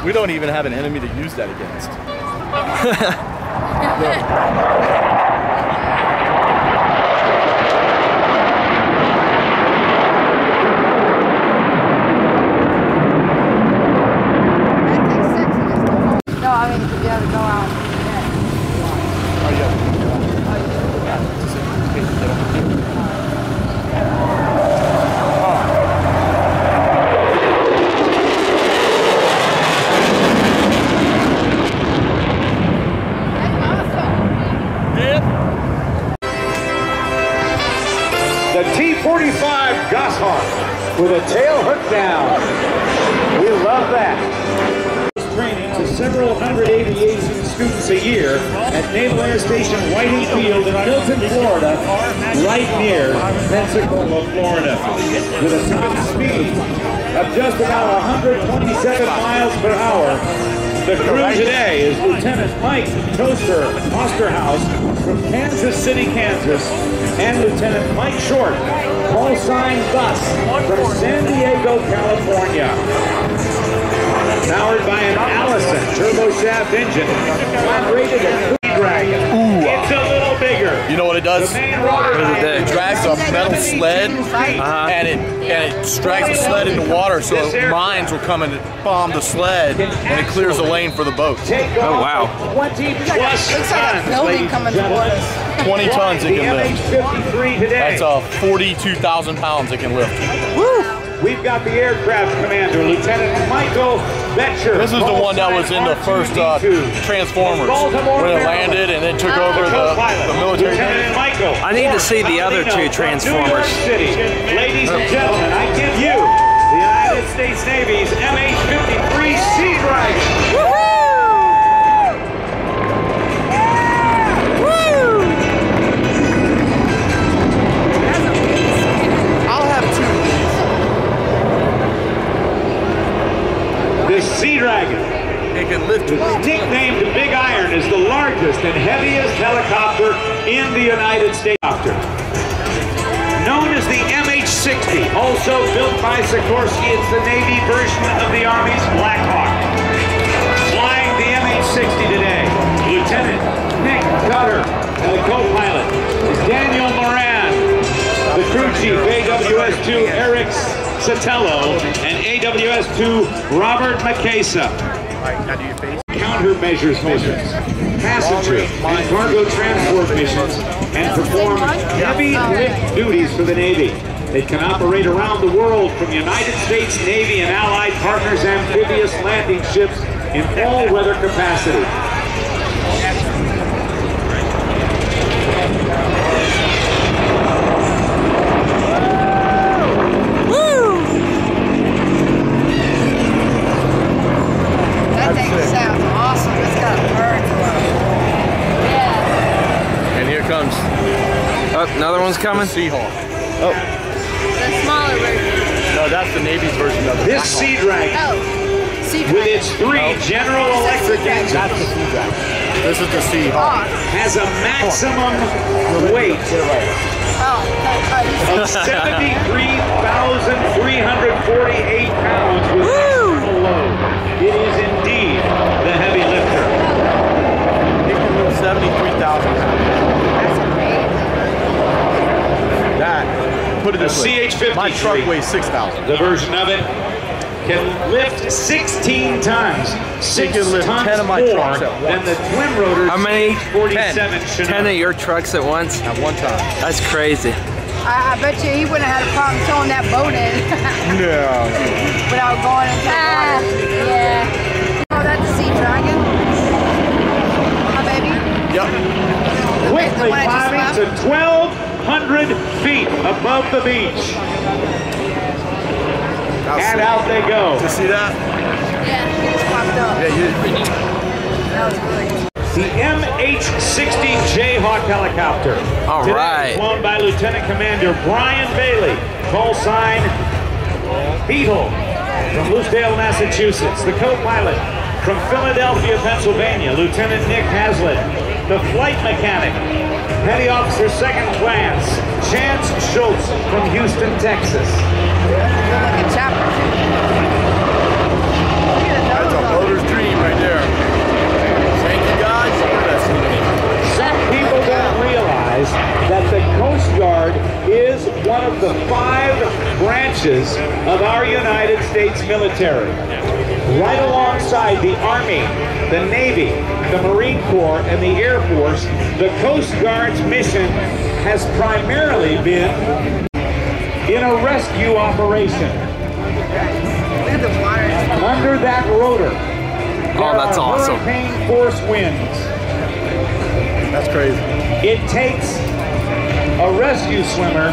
We don't even have an enemy to use that against. No, I mean, to be able to go out. Oh, yeah. The T-45 Goshawk with a tail hook down. We love that. Training to several hundred aviation students a year at Naval Air Station Whiting Field in Milton, Florida, right near Pensacola, Florida, with a top speed of just about 127 miles per hour. The crew today is Lieutenant Mike Toaster Osterhaus from Kansas City, Kansas, and Lieutenant Mike Short, call sign Bus, from San Diego, California. Powered by an Allison turboshaft engine, rated at Dragon. It's a little bigger. You know what it does? It drags a metal sled, and it drags the sled into water, so mines will come and bomb the sled, and it clears the lane for the boat. Oh wow! 20 plus Looks like a building coming towards us. 20 tons it can lift. That's 42,000 pounds it can lift. Woo! We've got the aircraft commander, Lieutenant Michael Betcher. This is the one that was in the first Transformers when it landed and then took over the military. I need to see the other two Transformers. Ladies and gentlemen, I give you the United States Navy's MH-53 Sea Dragon. The Sea Dragon, it can lift. nicknamed Big Iron, is the largest and heaviest helicopter in the United States. Known as the MH-60, also built by Sikorsky, it's the Navy version of the Army's Black Hawk. Flying the MH-60 today, Lieutenant Nick Cutter, and the co-pilot is Daniel Moran, the crew chief, AWS-2 Eric Sotelo, and AWS-2 Robert Makesa. Countermeasures missions, passenger and cargo transport missions, and perform heavy lift duties for the Navy. They can operate around the world from United States Navy and allied partners amphibious landing ships in all weather capacity. Sounds awesome. It's got a bird club. Yeah. And here comes. Oh, another one's coming. Seahawk. Oh. The smaller version. No, that's the Navy's version of it. This Sea Dragon, with its 3 General Electric engines, that's the Sea Dragon. This is the Seahawk. has a maximum weight of 73,348 pounds with maximum load. It is indeed the heavy lifter. It can lift 73,000 pounds. That's amazing. That, put it this way, CH-53, my truck weighs 6,000. the version of it, can lift 16 tons. It can lift 10 of my trucks at once. Than the twin rotor. How many? 47 10 of your trucks at once? At one time. That's crazy. I bet you he wouldn't have had a problem towing that boat in. No. Without going into the water. Yeah. Oh, that's a Sea Dragon. Oh, baby. Yep. Quickly climbing to 1,200 feet above the beach. And out they go. Did you see that? Yeah, it just popped up. Yeah, That was great. The MH-60 Jayhawk helicopter. All right. Flown by Lieutenant Commander Brian Bailey, call sign Beetle, from Lucedale, Massachusetts. The co-pilot from Philadelphia, Pennsylvania, Lieutenant Nick Hazlitt. The flight mechanic, Petty Officer Second Class Chance Schultz from Houston, Texas. Good looking chopper. Look at the nose. That's a motor's States military. Right alongside the Army, the Navy, the Marine Corps, and the Air Force, the Coast Guard's mission has primarily been in a rescue operation. Look at the water. Under that rotor, Oh, that's awesome. hurricane force winds. That's crazy. It takes a rescue swimmer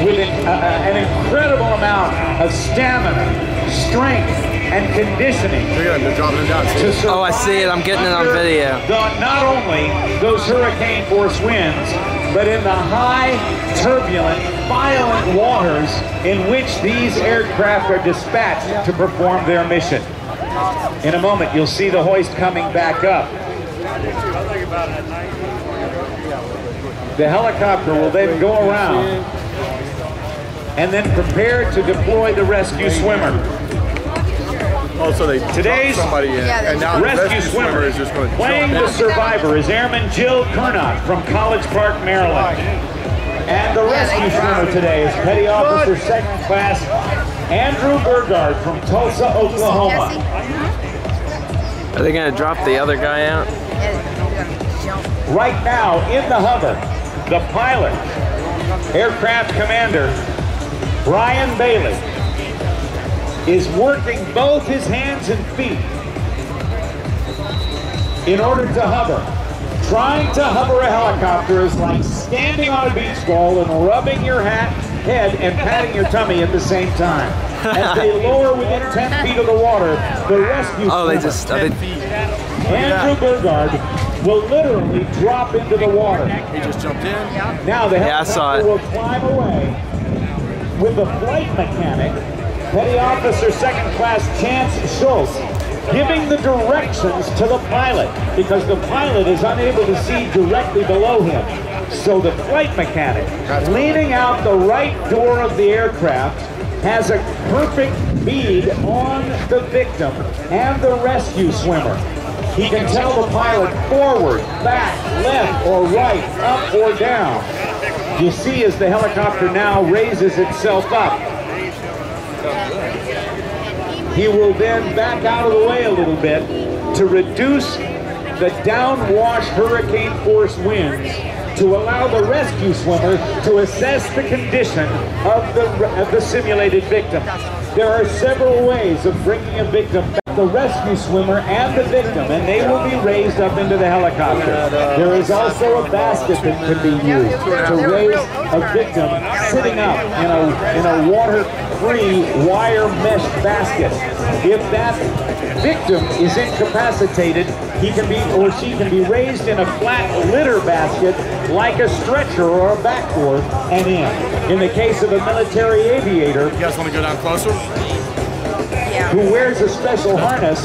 with an incredible amount of stamina, strength, and conditioning They're dropping it down. to survive. Oh, I see it. I'm getting it on video. Not only those hurricane force winds, but in the high, turbulent, violent waters in which these aircraft are dispatched to perform their mission. In a moment, you'll see the hoist coming back up. The helicopter will then go around and then prepare to deploy the rescue swimmer. Oh, so they Today's dropped somebody in, Yeah, and now the rescue swimmer is just going to playing jump the in. survivor is Airman Jill Kernot from College Park, Maryland. And the rescue swimmer today is Petty Officer Second Class Andrew Burgard from Tulsa, Jessy? Oklahoma. Are they gonna drop the other guy out? Yeah, we're gonna jump. Right now in the hover, the pilot, Aircraft Commander Brian Bailey, is working both his hands and feet in order to hover. Trying to hover a helicopter is like standing on a beach ball and rubbing your head and patting your tummy at the same time. As they lower within 10 feet of the water, the rescue Oh, they swimmer, just. Andrew Burgard, will literally drop into the water. He just jumped in. Now the Yeah, I saw helicopter it. will climb away with the flight mechanic, Petty Officer Second Class Chance Schultz, giving the directions to the pilot because the pilot is unable to see directly below him. So the flight mechanic, leaning out the right door of the aircraft, has a perfect bead on the victim and the rescue swimmer. He can tell the pilot forward, back, left, or right, up or down. You see as the helicopter now raises itself up. He will then back out of the way a little bit to reduce the downwash hurricane force winds to allow the rescue swimmer to assess the condition of the simulated victim. There are several ways of bringing a victim back, the rescue swimmer and the victim, and they will be raised up into the helicopter. There is also a basket that can be used to raise a victim sitting up in a water-free wire mesh basket. If that victim is incapacitated, he can be or she can be raised in a flat litter basket like a stretcher or a backboard and in. In the case of a military aviator, You guys want to go down closer? Yeah. who wears a special harness,